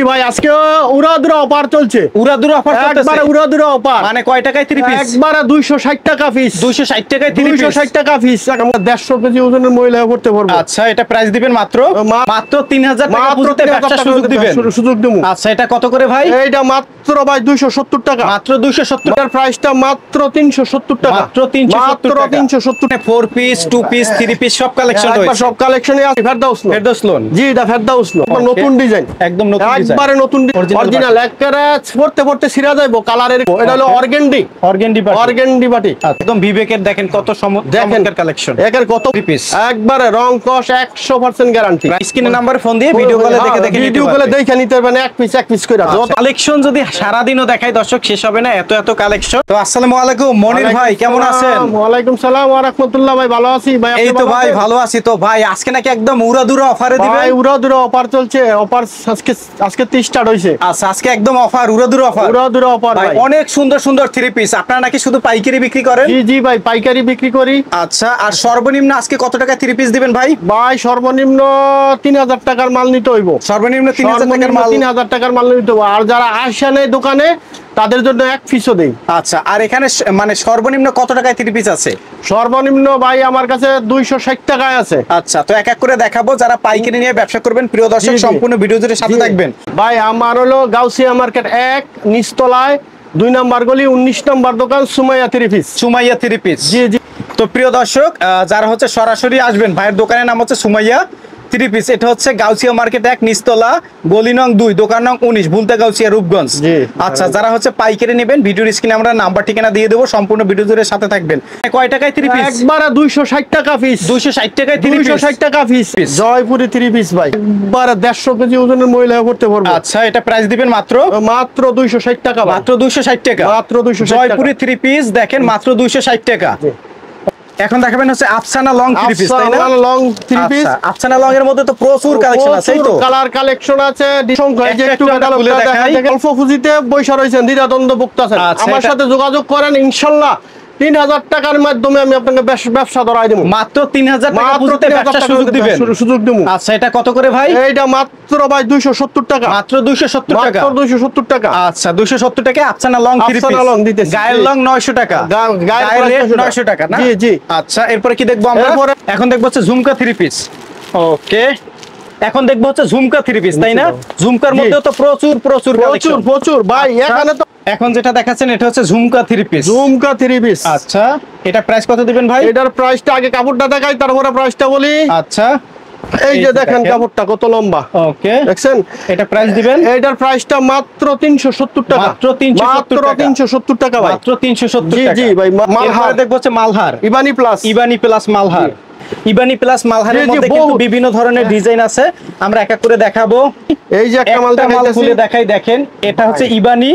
ভাই আজকে উড়াদুরা অফার চলছে। উড়াদুরা অফার চলতেছে, একবারে উড়াদুরা অফার। মানে কয় টাকায় 3 পিস? একবারে 260 টাকা পিস। 260 টাকায় 3 পিস। 260 টাকা পিস। আমরা 150 কেজি ওজনের মহিলা করতে পারবো। আচ্ছা, এটা প্রাইস দিবেন মাত্র 3000 টাকা পুঁজিতে ব্যবসা সুযোগ দিবেন। সুযোগ দেব। আচ্ছা, এটা কত করে ভাই? এইটা মাত্র ভাই 270 টাকা। মাত্র 270 টাকার প্রাইসটা মাত্র 370 টাকা। মাত্র 370 টাকা। 370 টাকা। 4 পিস 2 পিস 3 পিস সব কালেকশন রয়েছে। একবার সব কালেকশনে আছে। ফেরদাউস লোন। জি, এটা ফেরদাউস লোন। নতুন ডিজাইন, একদম নতুন ডিজাইন, একবারে নতুন অরিজিনাল। একবারে পড়তে ছিড়া যাইবো কালারের। এটা হলো অর্গান্ডি বাটি। একদম বিবেকের দেখেন কত চমৎকার কালেকশন। একের কত পিস, একবারে রং কস 100% গ্যারান্টি। স্ক্রিনের নাম্বারে ফোন দিয়ে ভিডিও কলে দেখে নিতে পারবেন। এক পিস করে কালেকশন যদি সারা দিনও দেখাই দর্শক শেষ হবে না, এত কালেকশন। তো আসসালামু আলাইকুম মনির ভাই, কেমন আছেন? ওয়ালাইকুম সালাম ওয়া রাহমাতুল্লাহ। ভাই ভালো আছি ভাই। এই তো ভাই ভালো আছি। তো ভাই আজকে নাকি একদম উড়াদুরা অফারে দিবেন? ভাই উড়াদুরা অফার চলছে। অফার আজকে 30 স্টার্ট হইছে। আচ্ছা, আজকে একদম অফার, উড়াদুরা অফার ভাই। অনেক সুন্দর 3 পিস। আপনারা নাকি শুধু পাইকারি বিক্রি করেন? জি ভাই, পাইকারি বিক্রি করি। আচ্ছা, আর সর্বনিম্ন আজকে কত টাকা 3 পিস দিবেন ভাই? ভাই সর্বনিম্ন 3000 টাকার মাল নিতে হইব। সর্বনিম্ন 3000 টাকার মাল নিতে হইব। আর যারা আসে না দোকানে তাদের জন্য এক পিসও দেই। আচ্ছা, আর এখানে মানে সর্বনিম্ন কত টাকায় 3 পিস আছে? সর্বনিম্ন ভাই আমার কাছে 260 টাকায় আছে। আচ্ছা, তো এক এক করে দেখাবো। যারা পাইকারি নিয়ে ব্যবসা করবেন প্রিয় দর্শক সম্পূর্ণ ভিডিও জুড়ে সাথে থাকবেন। ভাই আমার হলো গাউসিয়া মার্কেট 1 নিচতলায় 2 নম্বর গলি 19 নম্বর দোকান সুমাইয়া 3 পিস। সুমাইয়া 3 পিস। জি। তো প্রিয় দর্শক যারা হচ্ছে সরাসরি আসবেন, ভাইয়ের দোকানের নাম হচ্ছে সুমাইয়া 3 পিস। এটা হচ্ছে গাউসিয়া মার্কেট 1 নিচতলা গলি নং 2 দোকান নং 19 ভুলতা গাউসিয়া রূপগঞ্জ। আচ্ছা, যারা হচ্ছে পাইকারি নেবেন ভিডিওর স্ক্রিনে আমরা নাম্বার ঠিকানা দিয়ে দেবো, সম্পূর্ণ ভিডিও জুড়ে সাথে থাকবেন। কয় টাকায় 3 পিস? একবারে 260 টাকা পিস। 260 টাকায় 3 পিস। 260 টাকা পিস। জয়পুরি 3 পিস ভাই। একবারে 150 কেজি ওজনের মহিলা করতে পারবো। আচ্ছা, এটা প্রাইস দিবেন মাত্র 260 টাকা। মাত্র 260 টাকা। মাত্র 260 টাকা। জয়পুরি 3 পিস দেখেন মাত্র 260 টাকা। এখন দেখাবেন হচ্ছে আফসানা লং 3 পিস, তাই না? Long 3 piece. আফসানা লং এর মধ্যে তো প্রচুর কালেকশন আছে। এই তো কালার কালেকশন আছে। একটু খুলে দেখাই। অল্প পুঁজিতে বৈশা রয়েছেন, দ্বিধাদ্বন্দ্ব ভুক্ত আছেন, আমার সাথে যোগাযোগ করেন। ইনশাআল্লাহ 3000 টাকার মাধ্যমে আমি আপনাকে ব্যবসা ধরাই দেব। মাত্র 3000 টাকা পুঁজিতে ব্যবসা সুযোগ দিবেন। আচ্ছা, এটা কত করে ভাই? এইটা মাত্র ভাই 270 টাকা। মাত্র 270 টাকা। মাত্র 270 টাকা। আচ্ছা, 270 টাকা Afsana long 3 piece. Afsana long দিতেছি। গায়ের লং 900 টাকা। গায়ের রেট 900 টাকা না? জি। আচ্ছা, এরপরে কি দেখবো আমরা? এখন দেখবো হচ্ছে ঝুমকা 3 পিস। ওকে, এখন দেখবো হচ্ছে ঝুমকা 3 পিস, তাই না? ঝুমকার মধ্যে তো প্রচুর ভাই। এখানে তো এখন যেটা দেখাচ্ছেন এটা হচ্ছে ঝুমকা 3 পিস। ঝুমকা 3 পিস। আচ্ছা, এটা প্রাইস কত দিবেন ভাই? এটার প্রাইসটা আগে কাপড়টা দেখাই, তারপরে প্রাইসটা বলি। আচ্ছা, এই যে দেখেন কাপড়টা কত লম্বা। ওকে, দেখছেন? এটা প্রাইস দিবেন? এটার প্রাইসটা মাত্র 370 টাকা। মাত্র 370 টাকা ভাই। মাত্র 370 টাকা। জি ভাই। মালহার দেখবো হচ্ছে মালহার ইবানি প্লাস মালহার। ইবানি প্লাস মালহারের মধ্যে কিন্তু বিভিন্ন ধরনের ডিজাইন আছে, আমরা এক এক করে দেখাবো। এই যে একটা মাল খুলে দেখাই, দেখেন এটা হচ্ছে ইবানি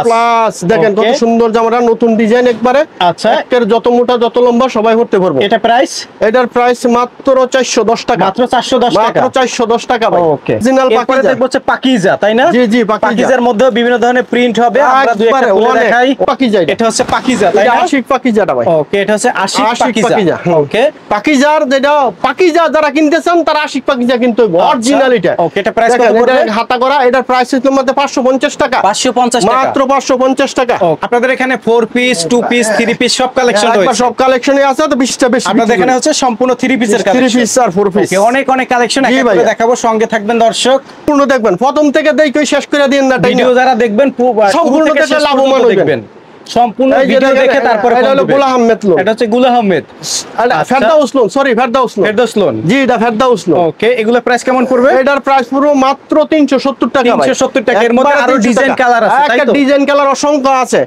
প্লাস। দেখেন কত সুন্দর জামাটা, নতুন ডিজাইন একবারে। আচ্ছা, এর যত মোটা যত লম্বা সবাই করতে পারবো। এটা প্রাইস? এটার প্রাইস মাত্র 410 টাকা। মাত্র 410 টাকা। মাত্র 410 টাকা ভাই। ওকে, অরিজিনাল পাকিজা দেখবো হচ্ছে পাকিজা, তাই না? জি পাকিজার মধ্যে বিভিন্ন ধরনের প্রিন্ট হবে, আমরা দুই একটা খুলে দেখাই। পাকিজা, এটা হচ্ছে পাকিজা, তাই না? আশিক পাকিজাটা ভাই। ওকে, এটা হচ্ছে আশিক পাকিজা। ওকে, পাকিজার যেটা পাকিজা যারা কিনতে চান তারা আশিক পাকিজা কিনতে হবে, অরিজিনাল এটা। ওকে, এটা প্রাইস কত পড়বে? এটা হাতা করা, এটার প্রাইস হচ্ছে মধ্যে 550 টাকা। 550 টাকা, মাত্র 550 টাকা। আপনাদের এখানে 4 পিস 2 পিস 3 পিস সব কালেকশন রয়েছে। সব কালেকশনই আছে, তো 20টা বেশি। আপনাদের এখানে হচ্ছে সম্পূর্ণ 3 পিসের কালেকশন। 3 পিস আর 4 পিস। ওকে, অনেক কালেকশন একসাথে দেখাবো, সঙ্গে থাকবেন দর্শক। পূর্ণ দেখবেন, প্রথম থেকে দেখে শেষ করে দিন না। ভিডিও যারা দেখবেন সম্পূর্ণ দেখে লাভবান হবেন। সম্পূর্ণ ভিডিও দেখে তারপরে এটা হলো গুল আহমেদ লোন। এটা হচ্ছে গুল আহমেদ। ফেরদাউস লোন, সরি ফেরদাউস লোন। জি, এটা ফেরদাউস লোন। ওকে, এগুলা প্রাইস কেমন পড়বে? এটার প্রাইস পুরো মাত্র 370 টাকা ভাই। 370 টাকা। এর মধ্যে আরো ডিজাইন কালার আছে, তাই তো? একটা ডিজাইন কালার অসংখ্য আছে।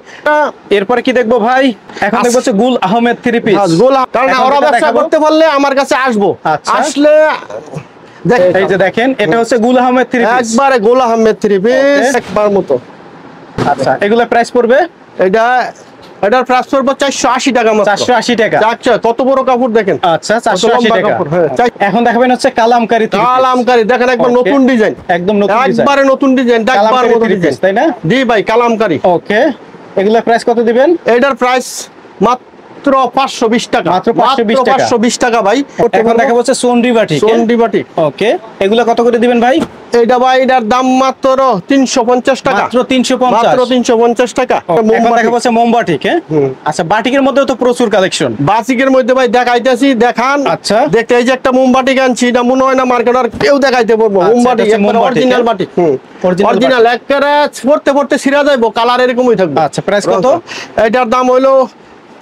এরপরে কি দেখবো ভাই? এখন দেখবো হচ্ছে গুল আহমেদ 3 পিস। কারণ ওরা ব্যবসা করতে পারলে আমার কাছে আসবো। আসলে এই যে দেখেন, এটা হচ্ছে গুল আহমেদ 3 পিস। একবারে গুল আহমেদ 3 পিস একবার মতো। আচ্ছা, এগুলা প্রাইস পড়বে? এটার প্রাইস পড়বে 480 টাকা মাত্র। 480 টাকা। আচ্ছা, কত বড় কাপড় দেখেন। আচ্ছা, 480 টাকা। এখন দেখাবেন হচ্ছে কালামকারী 3 পিস। কালামকারী দেখেন, একবার নতুন ডিজাইন। একদম নতুন ডিজাইন, একবারে নতুন ডিজাইন, একবার নতুন ডিজাইন, তাই না? জি ভাই, কালামকারী। ওকে, এগুলা প্রাইস কত দিবেন? এটার প্রাইস মাত্র 520 টাকা, মাত্র 520 টাকা ভাই। এখন দেখা যাচ্ছে সোনডি বাটিক, সোনডি বাটিক। ওকে, এগুলা কত করে দিবেন ভাই? এইটা ভাই এটার দাম মাত্র 350 টাকা, মাত্র 350, মাত্র 350 টাকা। এখন দেখা যাচ্ছে মোমবাটিক। আচ্ছা, বাটিকের মধ্যে তো প্রচুর কালেকশন। বাটিকের মধ্যে ভাই দেখাইতেছি, দেখান। আচ্ছা, দেখতে এই যে একটা মোমবাটিক আনছি, এটা মনে হয় না মার্কেটার কেউ দেখাইতে পারবো। মোমবাটিক অরিজিনাল বাটিক, অরিজিনাল একেবারে পড়তে ছিড়া যাইবো, কালার এরকমই থাকবে। আচ্ছা, প্রাইস কত? এটার দাম হলো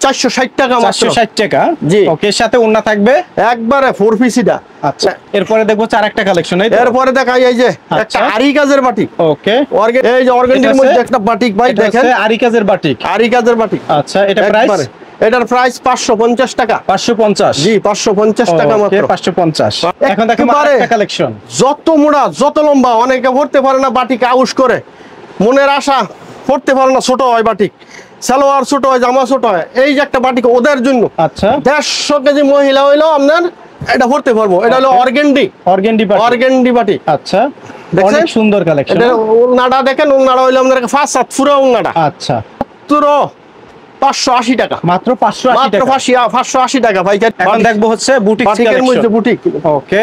460 টাকা, 460 টাকা। জি, ওকে, এর সাথে ওন্না থাকবে একবারে 4 পিস এটা। আচ্ছা, এরপরে দেখবো আরেকটা কালেকশন। এরপরে দেখাই এই যে একটা আরি কাজের বাটিক। ওকে, এই যে অর্গানডির মধ্যে একটা বাটিক ভাই, দেখেন আরি কাজের বাটিক, আরি কাজের বাটিক। আচ্ছা, এটা প্রাইস? এটার প্রাইস 550 টাকা। 550? জি, 550 টাকা মাত্র। 550। এখন দেখেন আরেকটা কালেকশন। যত মোড়া যত লম্বা, অনেকে পড়তে পারে না বাটিক, আউশ করে মনের আশা, পড়তে পারে না, ছোট হয় বাটিক, সালোয়ার ছোট হয়, জামা ছোট হয়। এই যে একটা বাটিক ওদের জন্য। আচ্ছা, 150 কেজি মহিলা হইলো আপনার এটা পড়তে পারবো। এটা হলো অর্গানডি বাটিক। আচ্ছা, অনেক সুন্দর কালেকশন। এটা ওন্নাটা দেখেন, ওন্নাটা হইলো আপনার 5-7 পুরো ওন্নাটা। আচ্ছা, মাত্র 580 টাকা, মাত্র 580 টাকা, 580 টাকা ভাই। এখন দেখবো হচ্ছে বুটিক কালেকশন। বুটিক, ওকে,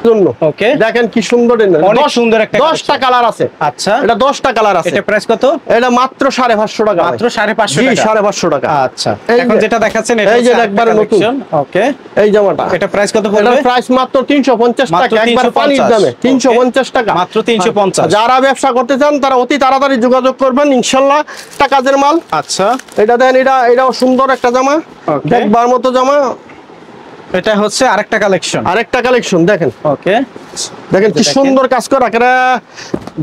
জন্য। ওকে, দেখেন কি সুন্দর, অনেক সুন্দর একটা 10টা কালার আছে। আচ্ছা, এটা 10টা কালার আছে। এটা প্রাইস কত? এটা মাত্র 550 টাকা, মাত্র 550 জি, টাকা। 550 টাকা। আচ্ছা, এখন যেটা দেখাচ্ছেন এটা এই যে একবারে নতুন। ওকে, এই জামাটা, এটা প্রাইস কত পড়বে? এটার প্রাইস মাত্র 350 টাকা, একবার পানির দামে 350 টাকা, মাত্র 350। যারা ব্যবসা করতে চান তারা অতি তাড়াতাড়ি যোগাযোগ করবেন, ইনশাআল্লাহ টাকাজের মাল। আচ্ছা, এটা দেখেন, এটাও সুন্দর একটা জামা, দেখবার মতো জামা। এটা হচ্ছে আরেকটা কালেকশন, দেখেন। ওকে, দেখেন কি সুন্দর কাজ করা, একেবারে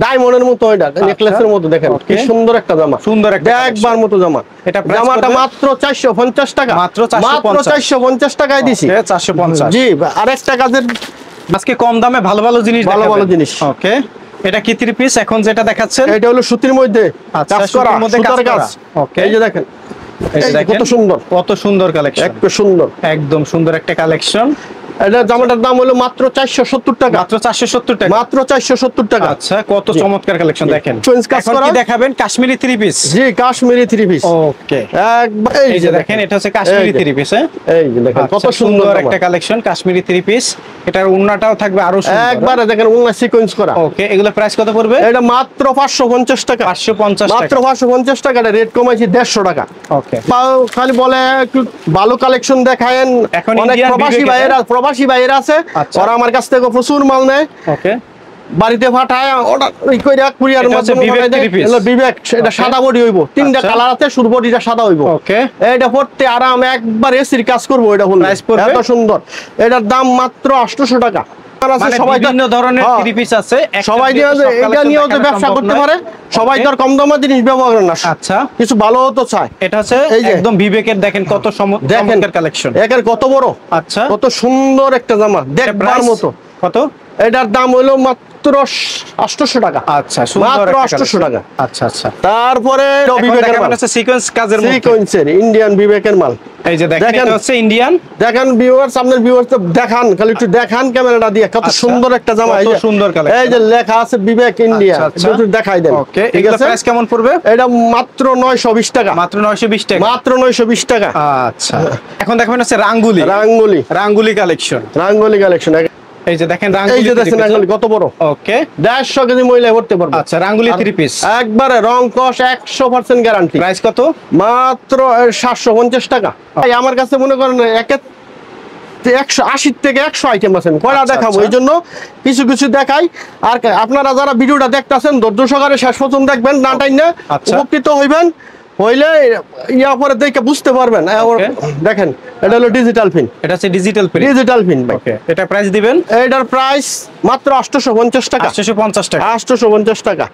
ডায়মন্ডের মতো, এটা নেকলেসের মতো। দেখেন কি সুন্দর একটা জামা, সুন্দর একটা দেখবার মতো জামা। এটা জামাটা মাত্র 450 টাকা, মাত্র 450 টাকায় দিছি। 450। জি, আরেকটা কাজের আজকে কম দামে ভালো ভালো জিনিস। ওকে, এটা কি 3 পিস এখন যেটা দেখাচ্ছেন? এটা হলো সুতির মধ্যে কাজ করা, সুতার কাজ। ওকে, এই যে দেখেন, কত সুন্দর কালেকশন, একদম সুন্দর একটা কালেকশন। এটা জামাটার দাম হলো মাত্র 470 টাকা, মাত্র 470 টাকা, মাত্র 470 টাকা। আচ্ছা, কত চমৎকার কালেকশন দেখেন। এখন কি দেখাবেন? কাশ্মীরি 3 পিস। জি, কাশ্মীরি 3 পিস। ওকে, একবার এই যে দেখেন, এটা হচ্ছে কাশ্মীরি 3 পিস। এই যে দেখেন কত সুন্দর একটা কালেকশন, কাশ্মীরি 3 পিস। এটার ওন্নাটাও থাকবে আরো সুন্দর, একবারে দেখেন ওন্না সিকোয়েন্স করা। ওকে, এগুলো প্রাইস কত পড়বে? এটা মাত্র 550 টাকা, 550 টাকা, মাত্র 550 টাকা। এটা রেট কমাইছি 150 টাকা। ওকে, খালি বলে একটু ভালো কালেকশন দেখায়েন। এখন অনেক প্রবাসী ভাইয়েরা আছে, ওরা আমার কাছ থেকে প্রচুর মাল নেয়। ওকে, বাড়িতে পাঠায়, ওটা কইরা কুরিয়ার মাধ্যমে বিবেক। এটা সাদা বডি হইব, 3টা কালার আছে, শুরু বডিটা সাদা হইব। ওকে, এটা পড়তে আরাম, একবার এসির কাজ করব। এটা হলো এত সুন্দর, এটার দাম মাত্র 800 টাকা। সবাই বিভিন্ন ধরনের 3 পিস আছে, সবাই এটা নিয়েও যে ব্যবসা করতে পারে। সবাই তো আর কম দামের জিনিস ব্যবহার করে না। আচ্ছা, কিছু ভালো তো চায়। এটা হচ্ছে একদম বিবেকের, দেখেন কত চমৎকার কালেকশন, একের কত বড়। আচ্ছা, কত সুন্দর একটা জামা, দেখবার মতো। কত? এটার দাম হলো মাত্র 800 টাকা। আচ্ছা, মাত্র 800 টাকা। আচ্ছা আচ্ছা, তারপরে বিবেকের মাল আছে, সিকোয়েন্স কাজের মধ্যে, সিকোয়েন্সের ইন্ডিয়ান বিবেকের মাল। এই যে দেখেন, এটা হচ্ছে ইন্ডিয়ান। দেখেন ভিউয়ার্স, আপনাদের ভিউয়ার্স তো দেখান, খালি একটু দেখান ক্যামেরাটা দিয়ে, কত সুন্দর একটা জামা। এই যে সুন্দর কালেকশন, এই যে লেখা আছে বিবেক ইন্ডিয়া, একটু দেখাই দেন। ওকে, এগুলা প্রাইস কেমন পড়বে? এটা মাত্র 920 টাকা, মাত্র 920 টাকা, মাত্র 920 টাকা। আচ্ছা, এখন দেখবেন হচ্ছে রাঙ্গুলি কালেকশন। এই যে দেখেন, এই যে দেখেন রাঙ্গুলি কত বড়। ওকে, 150 কেজি মহিলা ভরতে পারবে। আচ্ছা, রাঙ্গুলি 3 পিস, একবারে রং কস 100% গ্যারান্টি। প্রাইস কত? মাত্র 750 টাকা। আমার কাছে মনে করেন 180 থেকে 100 আইটেম আছে, কয়টা দেখাবো, এই জন্য কিছু কিছু দেখাই। আর আপনারা যারা ভিডিওটা দেখতেছেন ধৈর্য সহকারে শেষ পর্যন্ত দেখবেন, না টাইনা উপকৃত হইবেন, হইলে ইয়া পরে দেখে বুঝতে পারবেন। দেখেন, এটা হলো ডিজিটাল পিন, এটা হচ্ছে ডিজিটাল পিন। ওকে, এটা প্রাইস দিবেন? এটার প্রাইস মাত্র 850 টাকা, 850 টাকা।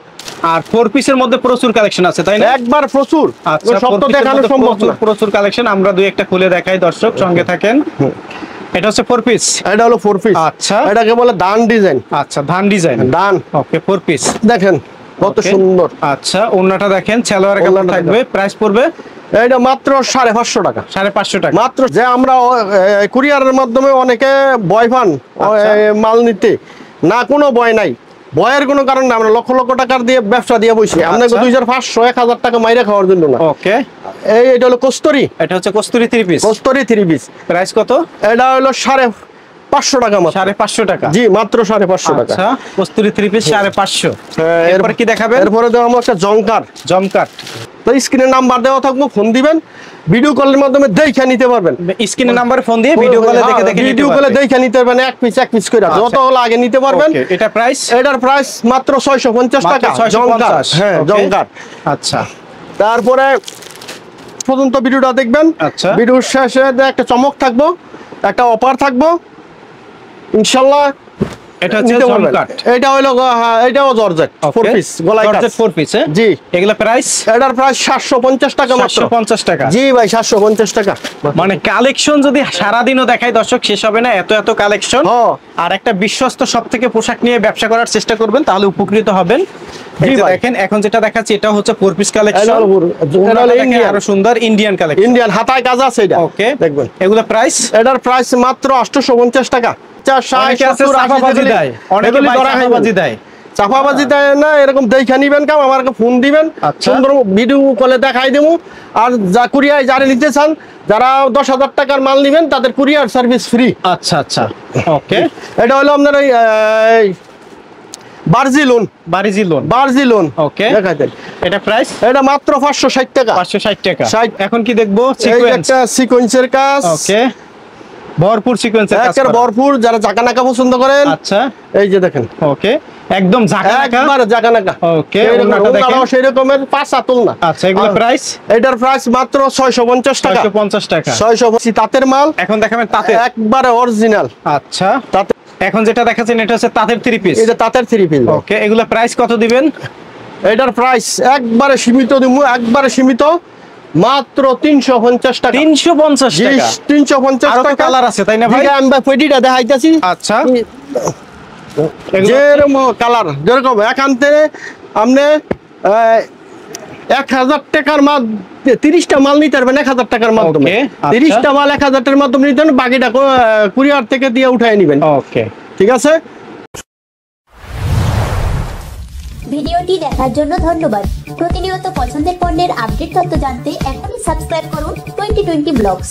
আর 4 পিসের মধ্যে প্রচুর কালেকশন আছে, তাই না? একবার প্রচুর, সব তো দেখানো সম্ভব না। প্রচুর কালেকশন, আমরা দুই একটা খুলে দেখাই, দর্শক সঙ্গে থাকেন। এটা হচ্ছে 4 পিস, এটা হলো 4 পিস। আচ্ছা, এটাকে বলে ধান ডিজাইন। আচ্ছা, ধান ডিজাইন, ধান। ওকে, 4 পিস দেখেন কত সুন্দর। আচ্ছা, ওন্নাটা দেখেন, সালোয়ার কাপড় থাকবে। প্রাইস পড়বে এটা মাত্র 550 টাকা, 550 টাকা মাত্র। যে আমরা কুরিয়ারের মাধ্যমে অনেকে ভয় পান মাল নিতে, না কোনো ভয় নাই। ভয়ের কোনো কারণ না, আমরা লক্ষ লক্ষ টাকার দিয়ে ব্যবসা দিয়ে বসি, আপনাকে 2500 1000 টাকা মাইরে খাওয়ার জন্য না। ওকে, এটা হলো কস্তুরি, এটা হচ্ছে kasuri 3 piece. Kasuri 3 piece price কত? এটা হলো 550 টাকা মাত্র। 550 টাকা? জি, মাত্র 550 টাকা। আচ্ছা, কস্তুরি 3 পিস 550। এরপর কি দেখাবেন? এরপরে দেবো আমরা একটা জমকাট। তো স্ক্রিনে নাম্বার দেওয়া থাকবে, ফোন দিবেন, ভিডিও কলের মাধ্যমে দেখে নিতে পারবেন। স্ক্রিনে নাম্বারে ফোন দিয়ে ভিডিও কলে দেখে ভিডিও কলে দেখে নিতে পারবেন, এক পিস করে যত হলো আগে নিতে পারবেন। এটা প্রাইস? এটার প্রাইস মাত্র 650 টাকা। জমকাট, হ্যাঁ জমকাট। আচ্ছা, তারপরে পর্যন্ত ভিডিওটা দেখবেন। আচ্ছা, ভিডিওর শেষে একটা চমক থাকবো, একটা অফার থাকবো ইনশাআল্লাহ। এটা হচ্ছে জমকাট। এটা হলো এটাও জর্জেট 4 পিস, গলায় কাজ জর্জেট 4 পিস। জি, এগুলা প্রাইস? এটার প্রাইস 750 টাকা মাত্র। 750 টাকা? জি ভাই, 750 টাকা। মানে কালেকশন যদি সারা দিনও দেখাই দর্শক শেষ হবে না, এত কালেকশন। আর একটা বিশ্বস্ত সব থেকে পোশাক নিয়ে ব্যবসা করার চেষ্টা করবেন, তাহলে উপকৃত হবেন। এই যে দেখেন এখন যেটা দেখাচ্ছি এটা হচ্ছে 4 পিস কালেকশন। এটা হলো আরো সুন্দর ইন্ডিয়ান কালেকশন, ইন্ডিয়ান হাতায় কাজ আছে এটা। ওকে, দেখবেন এগুলা প্রাইস? এটার প্রাইস মাত্র 850 টাকা। চাপাবাজি দেয় না, এরকম দেখে নিবেন, কাম আমাকে ফোন দিবেন, সুন্দর ভিডিও কলে দেখাই দেবো। আর যা কুরিয়ার যারা নিতে চান, যারা 10,000 টাকার মাল নিবেন তাদের কুরিয়ার সার্ভিস ফ্রি। আচ্ছা আচ্ছা, ওকে। এটা হলো আপনার ওই বার্জিলোন। ওকে, দেখাই দেন। এটা প্রাইস? এটা মাত্র 560 টাকা। 560 টাকা। এখন কি দেখবো? একটা সিকোয়েন্সের কাজ। ওকে, ভরপুর সিকোয়েন্সের কাজ, ভরপুর। যারা জাকানাকা পছন্দ করেন, আচ্ছা এই যে দেখেন। ওকে, একদম জাকানাকা। ওকে, সেই রকমের 5 আতল না। আচ্ছা, এগুলো প্রাইস? এটার প্রাইস মাত্র 650 টাকা। 650 টাকা। 650 তাঁতের মাল। এখন দেখাবেন তাঁতের, একবারে অরিজিনাল। আচ্ছা, এখন যেটা দেখাচ্ছেন এটা হচ্ছে তাঁতের 3 পিস। এটা তাঁতের 3 পিস। ওকে, এগুলো প্রাইস কত দিবেন? এটার প্রাইস একবারে সীমিত দিমু, একবারে সীমিত, মাত্র 350 টাকা। 350 টাকা? 350 টাকা। কালার আছে তাই না ভাই? আমি পেটিটা দেখাইতাছি। আচ্ছা, যেরকম কালার, যেরকম এখান থেকে আপনি 1000 টাকার মাল 30টা মাল নিতে পারবেন 1000 টাকার মাধ্যমে। 30টা মাল 1000 টাকার মাধ্যমে নিতে পারবেন, বাকিটা কুরিয়ার থেকে দিয়ে উঠায় নেবেন। ওকে, ঠিক আছে। ভিডিওটি দেখার জন্য ধন্যবাদ। প্রতিনিয়ত পছন্দের পণ্যের আপডেট তথ্য জানতে এখনই সাবস্ক্রাইব করুন 2020 ব্লগস।